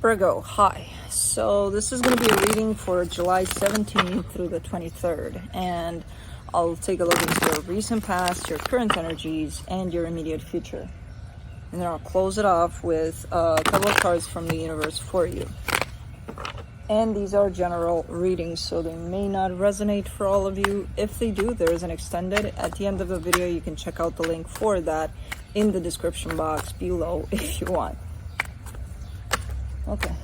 Virgo, hi. So this is going to be a reading for July 17th through the 23rd, and I'll take a look into your recent past, your current energies, and your immediate future. And then I'll close it off with a couple of cards from the universe for you. And these are general readings, so they may not resonate for all of you. If they do, there is an extended. At the end of the video, you can check out the link for that in the description box below if you want. Okay.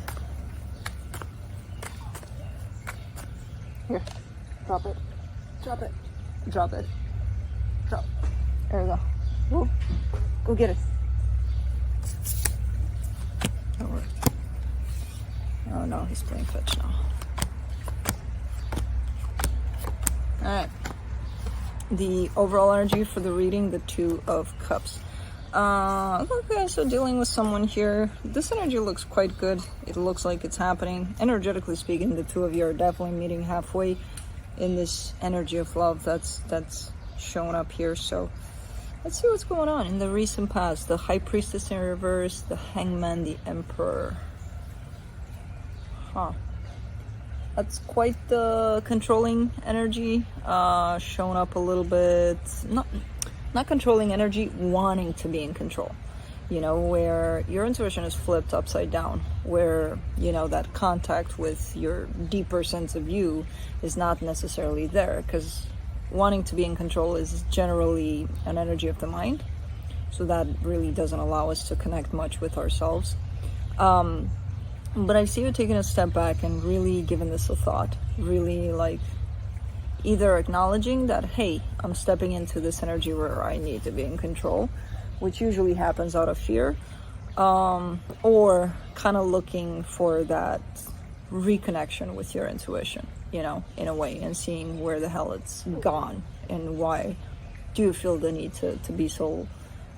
Here. Drop it. Drop it. Drop it. Drop. There we go. Whoa. Go get it. Oh no, he's playing fetch now. Alright. The overall energy for the reading, the Two of Cups. Okay, so dealing with someone here. This energy looks quite good. It looks like it's happening. Energetically speaking, the two of you are definitely meeting halfway in this energy of love that's shown up here. So let's see what's going on in the recent past. The High Priestess in reverse, the Hangman, the Emperor. Huh. That's quite the controlling energy, showing up a little bit. Not controlling energy, wanting to be in control. You know, where your intuition is flipped upside down, where, you know, that contact with your deeper sense of you is not necessarily there, because wanting to be in control is generally an energy of the mind. So that really doesn't allow us to connect much with ourselves. But I see you taking a step back and really giving this a thought, really like either acknowledging that, hey, I'm stepping into this energy where I need to be in control, which usually happens out of fear, or kind of looking for that reconnection with your intuition, you know, in a way, and seeing where the hell it's gone and why do you feel the need to be so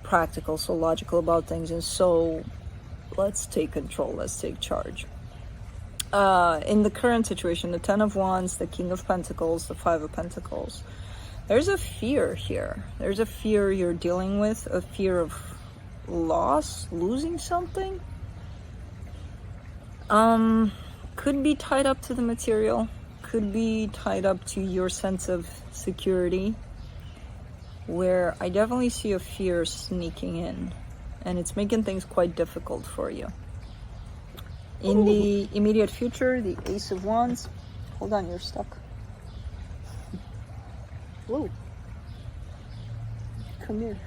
practical, so logical about things, and so let's take control, let's take charge. In the current situation, the Ten of Wands, the King of Pentacles, the Five of Pentacles, there's a fear here. There's a fear you're dealing with, a fear of loss, losing something. Could be tied up to the material, could be tied up to your sense of security, where I definitely see a fear sneaking in, and it's making things quite difficult for you. In the immediate future, the Ace of Wands. Hold on, you're stuck. Whoa. Come here.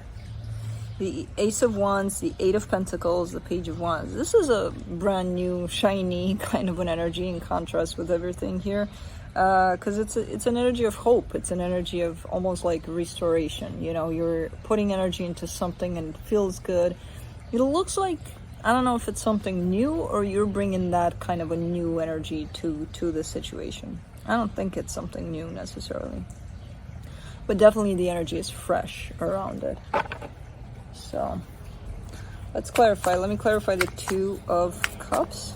The Ace of Wands, the Eight of Pentacles, the Page of Wands. This is a brand new, shiny kind of an energy in contrast with everything here. Because it's an energy of hope. It's an energy of almost like restoration. You know, you're putting energy into something and it feels good. It looks like, I don't know if it's something new or you're bringing that kind of a new energy to the situation. I don't think it's something new necessarily. But definitely the energy is fresh around it. So let's clarify. Let me clarify the Two of Cups.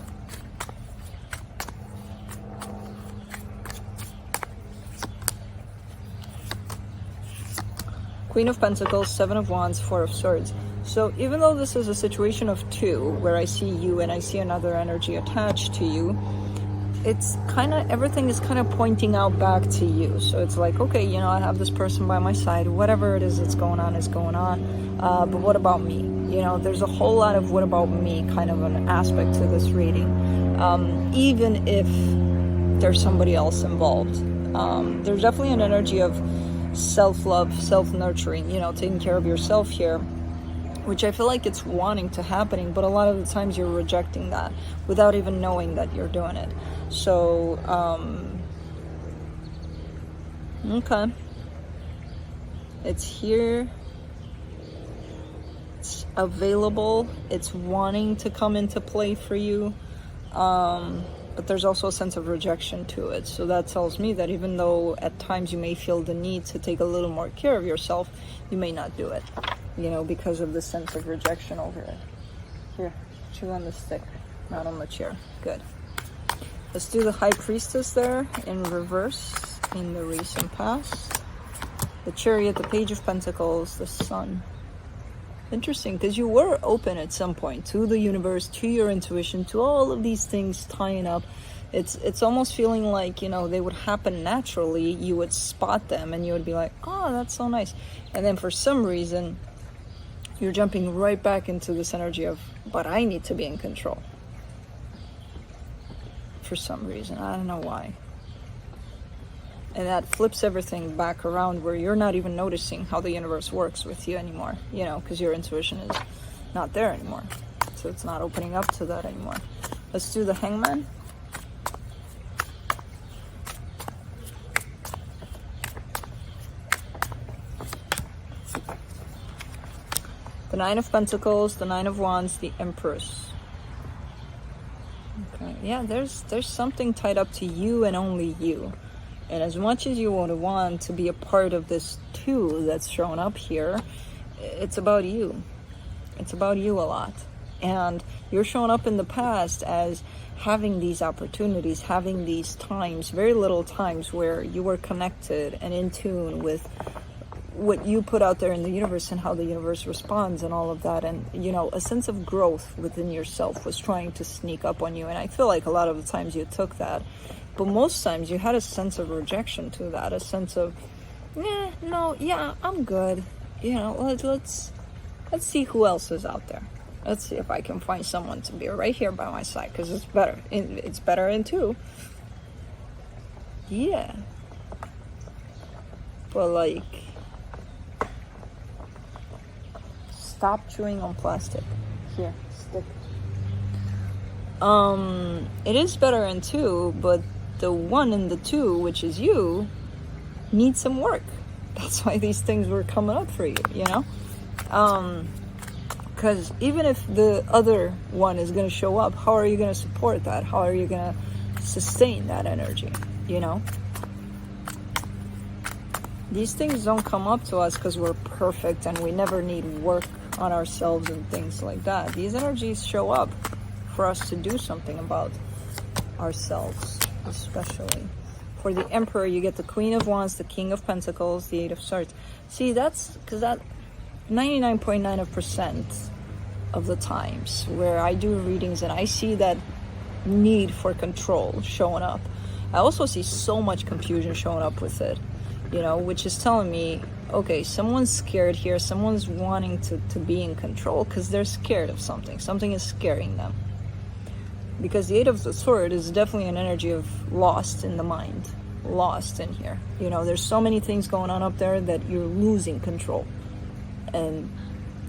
Queen of Pentacles, Seven of Wands, Four of Swords. So even though this is a situation of two, where I see you and I see another energy attached to you, it's kind of, everything is kind of pointing out back to you. So it's like, okay, you know, I have this person by my side, whatever it is that's going on is going on. But what about me? You know, there's a whole lot of what about me kind of an aspect to this reading. Even if there's somebody else involved. There's definitely an energy of self-love, self-nurturing, you know, taking care of yourself here, which I feel like it's wanting to happening, but a lot of the times you're rejecting that without even knowing that you're doing it. So, okay. It's here. It's available. It's wanting to come into play for you. But there's also a sense of rejection to it. So that tells me that even though at times you may feel the need to take a little more care of yourself, you may not do it, you know, because of the sense of rejection over it. Here, chew on the stick, not on the chair. Good. Let's do the High Priestess there in reverse in the recent past. The Chariot, the Page of Pentacles, the Sun. Interesting, because you were open at some point to the universe, to your intuition, to all of these things tying up. It's almost feeling like, you know, they would happen naturally. You would spot them and you would be like, oh, that's so nice. And then for some reason, you're jumping right back into this energy of, but I need to be in control. For some reason, I don't know why. And that flips everything back around where you're not even noticing how the universe works with you anymore, you know, because your intuition is not there anymore. So it's not opening up to that anymore. Let's do the Hangman. The Nine of Pentacles, the Nine of Wands, the Empress. Okay, yeah, there's something tied up to you and only you. And as much as you would want to be a part of this too that's shown up here, it's about you. It's about you a lot. And you're showing up in the past as having these opportunities, having these times, very little times where you were connected and in tune with what you put out there in the universe and how the universe responds and all of that. And, you know, a sense of growth within yourself was trying to sneak up on you. And I feel like a lot of the times you took that. But most times you had a sense of rejection to that, a sense of, I'm good. You know, let's see who else is out there. Let's see if I can find someone to be right here by my side, because it's better. It's better in two. Yeah. But like, stop chewing on plastic. Here, stick. It is better in two, but the one and the two, which is you, need some work. That's why these things were coming up for you, you know? Because even if the other one is going to show up, how are you going to support that? How are you going to sustain that energy, you know? These things don't come up to us because we're perfect and we never need work on ourselves and things like that. These energies show up for us to do something about ourselves. Especially for the Emperor, you get the Queen of Wands, the King of Pentacles, the Eight of Swords. See, that's because that 99.9% of the times where I do readings and I see that need for control showing up, I also see so much confusion showing up with it, you know, which is telling me, okay, someone's scared here, someone's wanting to be in control because they're scared of something. Something is scaring them. Because the Eight of the Sword is definitely an energy of lost in the mind, lost in here. You know, there's so many things going on up there that you're losing control. And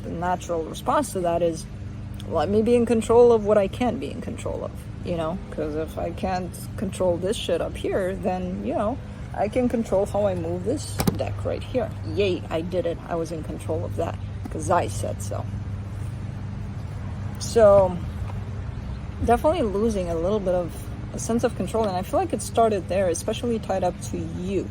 the natural response to that is, let me be in control of what I can be in control of, you know? Because if I can't control this shit up here, then, you know, I can control how I move this deck right here. Yay, I did it. I was in control of that because I said so. So definitely losing a little bit of a sense of control, and I feel like it started there, especially tied up to you,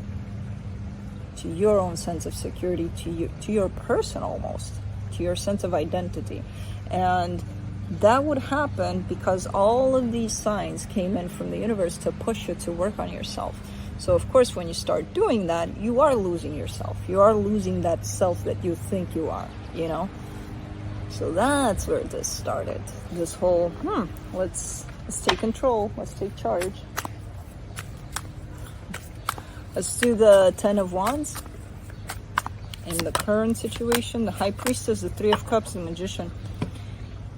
to your own sense of security, to your person, almost to your sense of identity. And that would happen because all of these signs came in from the universe to push you to work on yourself. So of course, when you start doing that, you are losing yourself. You are losing that self that you think you are, you know. So that's where this started. This whole, let's take control. Let's take charge. Let's do the Ten of Wands. In the current situation, the High Priestess, the Three of Cups, the Magician.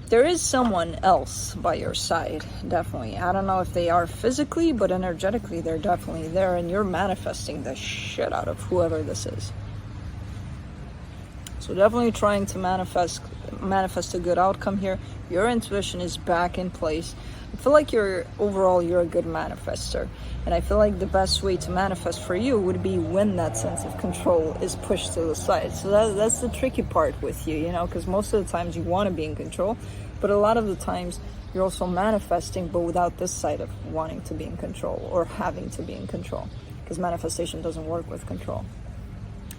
There is someone else by your side, definitely. I don't know if they are physically, but energetically, they're definitely there. And you're manifesting the shit out of whoever this is. So definitely trying to manifest a good outcome here. Your intuition is back in place. I feel like you're a good manifester. And I feel like the best way to manifest for you would be when that sense of control is pushed to the side. So that's the tricky part with you, you know, because most of the times you want to be in control, but a lot of the times you're also manifesting, but without this side of wanting to be in control or having to be in control, because manifestation doesn't work with control.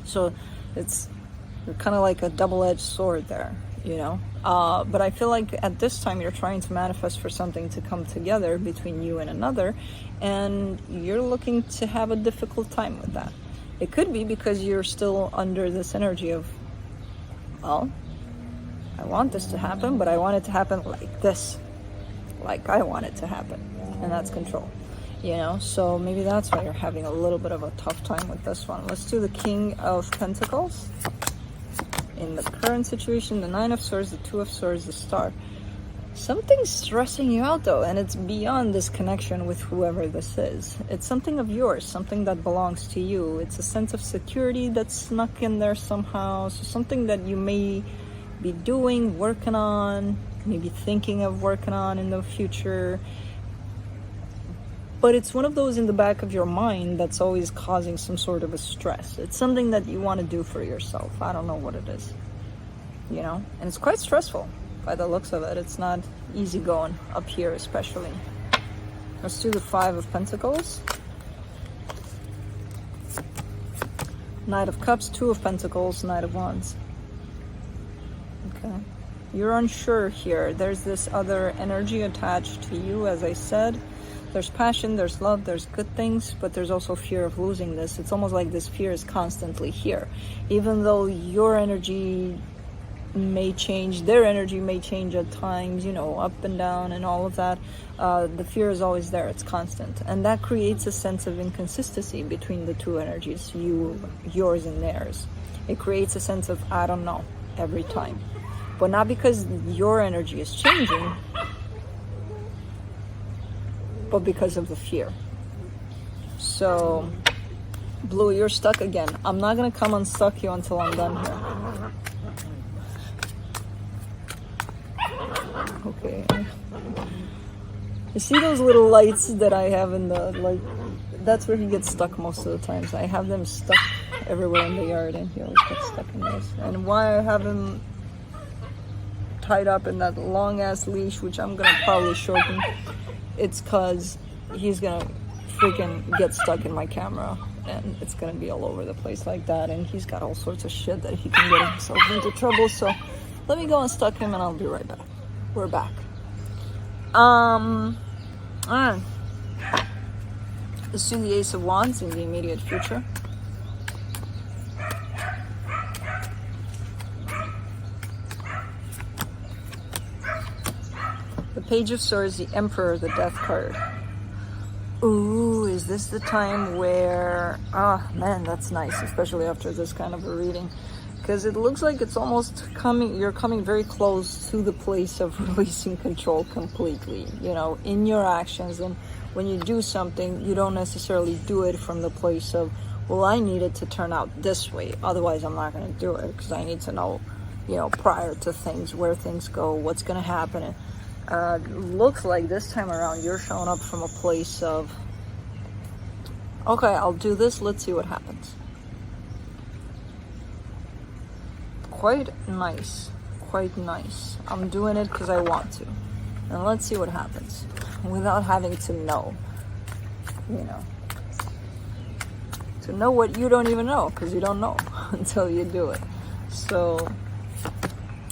So you're kind of like a double-edged sword there, you know. But I feel like at this time you're trying to manifest for something to come together between you and another, and you're looking to have a difficult time with that. It could be because you're still under this energy of, well, I want this to happen, but I want it to happen like this, like I want it to happen. And that's control, you know? So maybe that's why you're having a little bit of a tough time with this one. Let's do the King of Pentacles. In the current situation, the Nine of Swords, the Two of Swords, the Star. Something's stressing you out though, and it's beyond this connection with whoever this is. It's something of yours, something that belongs to you. It's a sense of security that's snuck in there somehow. So something that you may be doing, working on, maybe thinking of working on in the future. But it's one of those in the back of your mind that's always causing some sort of a stress. It's something that you want to do for yourself. I don't know what it is, you know? And it's quite stressful by the looks of it. It's not easy going up here especially. Let's do the Five of Pentacles. Knight of Cups, Two of Pentacles, Knight of Wands. Okay. You're unsure here. There's this other energy attached to you, as I said. There's passion, there's love, there's good things, but there's also fear of losing this. It's almost like this fear is constantly here. Even though your energy may change, their energy may change at times, you know, up and down and all of that, the fear is always there. It's constant. And that creates a sense of inconsistency between the two energies, yours and theirs. It creates a sense of, I don't know, every time. But not because your energy is changing, but because of the fear. So, Blue, you're stuck again. I'm not gonna come unstuck you until I'm done here. Okay. You see those little lights that I have in the, like, that's where he gets stuck most of the times. I have them stuck everywhere in the yard, and he always gets stuck in those. And why I have him tied up in that long ass leash, which I'm gonna probably shorten, it's cause he's gonna freaking get stuck in my camera, and it's gonna be all over the place like that, and he's got all sorts of shit that he can get himself into trouble. So let me go unstuck him and I'll be right back. We're back. Let's do the Ace of Wands in the immediate future. The Page of Swords, the Emperor, the Death card. Ooh, is this the time where, man, that's nice, especially after this kind of a reading, because it looks like it's almost you're coming very close to the place of releasing control completely, you know, in your actions. And when you do something, you don't necessarily do it from the place of, well, I need it to turn out this way, otherwise I'm not going to do it, because I need to know, you know, prior to things, where things go, what's going to happen. Looks like this time around you're showing up from a place of, okay, I'll do this, let's see what happens. Quite nice, quite nice. I'm doing it because I want to, and let's see what happens without having to know, you know, to know what you don't even know, because you don't know until you do it. So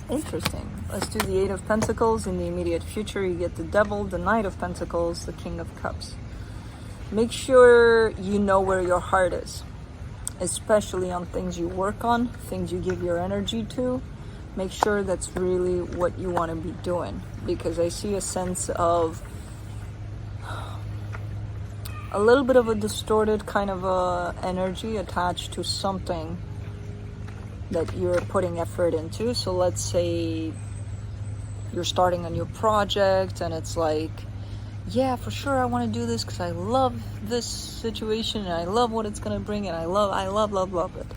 interesting. Let's do the Eight of Pentacles. In the immediate future, you get the Devil, the Knight of Pentacles, the King of Cups. Make sure you know where your heart is, especially on things you work on, things you give your energy to. Make sure that's really what you want to be doing, because I see a sense of a little bit of a distorted kind of a energy attached to something that you're putting effort into. So let's say you're starting a new project and it's like, yeah, for sure I want to do this because I love this situation and I love what it's going to bring, and I love it.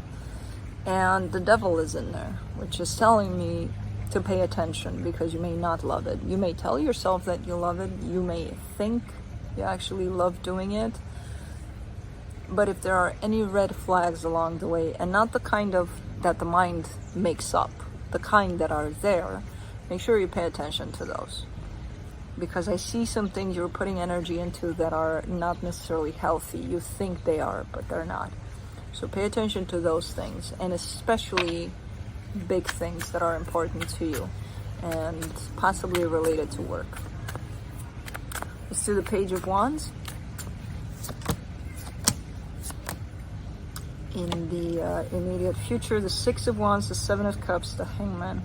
And the Devil is in there, which is telling me to pay attention, because you may not love it. You may tell yourself that you love it. You may think you actually love doing it. But if there are any red flags along the way, and not the kind of that the mind makes up, the kind that are there, make sure you pay attention to those. Because I see some things you're putting energy into that are not necessarily healthy. You think they are, but they're not. So pay attention to those things, and especially big things that are important to you and possibly related to work. Let's do the Page of Wands. In the immediate future, the Six of Wands, the Seven of Cups, the Hangman.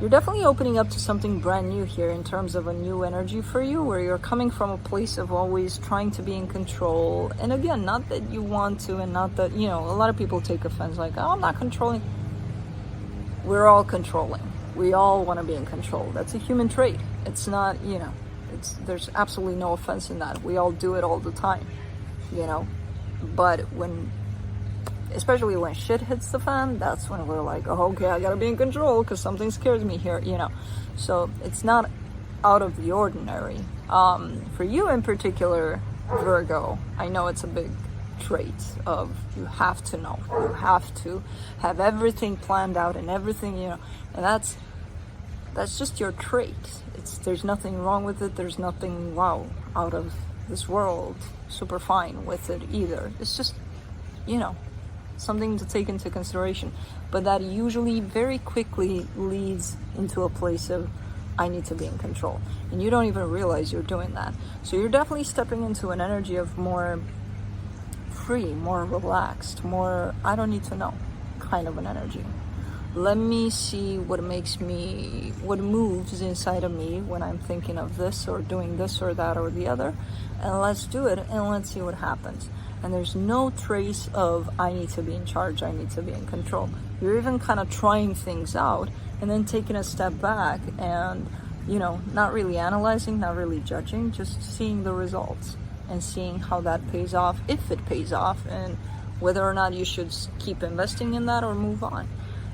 you're definitely opening up to something brand new here in terms of a new energy for you, where you're coming from a place of always trying to be in control. And again, not that you want to, and not that, a lot of people take offense, like, oh, I'm not controlling. We're all controlling. We all want to be in control. That's a human trait. It's not, there's absolutely no offense in that. We all do it all the time, but especially when shit hits the fan, that's when we're like, oh, okay, I gotta be in control because something scares me here, So it's not out of the ordinary. For you in particular, Virgo, I know it's a big trait of you have to know, you have to have everything planned out and everything, and that's just your trait. There's nothing wrong with it. There's nothing, wow, out of this world, super fine with it either. It's just, something to take into consideration, but that usually very quickly leads into a place of I need to be in control, and you don't even realize you're doing that. So you're definitely stepping into an energy of more free, more relaxed, more I don't need to know kind of an energy. Let me see what moves inside of me when I'm thinking of this or doing this or that or the other, and let's do it and let's see what happens. And there's no trace of I need to be in charge, I need to be in control. You're even kind of trying things out and then taking a step back and, not really analyzing, not really judging, just seeing the results and seeing how that pays off, if it pays off, and whether or not you should keep investing in that or move on.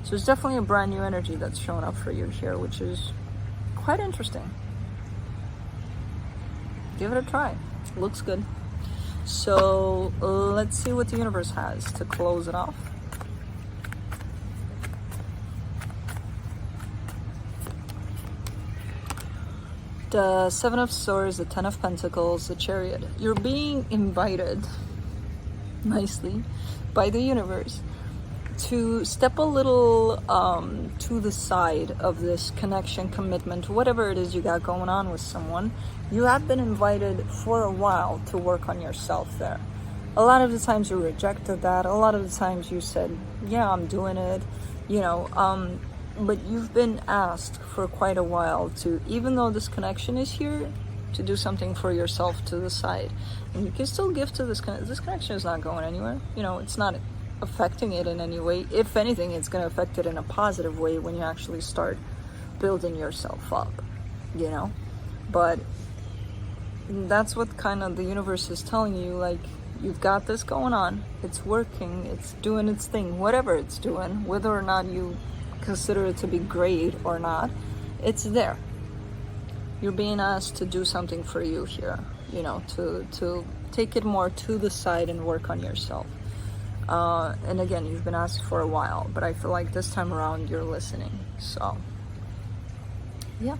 So it's definitely a brand new energy that's shown up for you here, which is quite interesting. Give it a try. Looks good. So let's see what the universe has to close it off. The Seven of Swords, the Ten of Pentacles, the Chariot. You're being invited nicely by the universe to step a little to the side of this connection, commitment, whatever it is you got going on with someone. You have been invited for a while to work on yourself there. A lot of the times you rejected that. A lot of the times you said, yeah, I'm doing it, but you've been asked for quite a while to, even though this connection is here, to do something for yourself to the side. And you can still give to this connection is not going anywhere. It's not affecting it in any way. If anything, it's going to affect it in a positive way when you actually start building yourself up, but that's what kind of the universe is telling you, like, you've got this going on, it's working, it's doing its thing, whatever it's doing, whether or not you consider it to be great or not, it's there. You're being asked to do something for you here, to take it more to the side and work on yourself. And again, you've been asked for a while, but I feel like this time around you're listening. So yeah,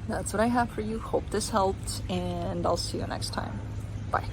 that's what I have for you. Hope this helped, and I'll see you next time. Bye.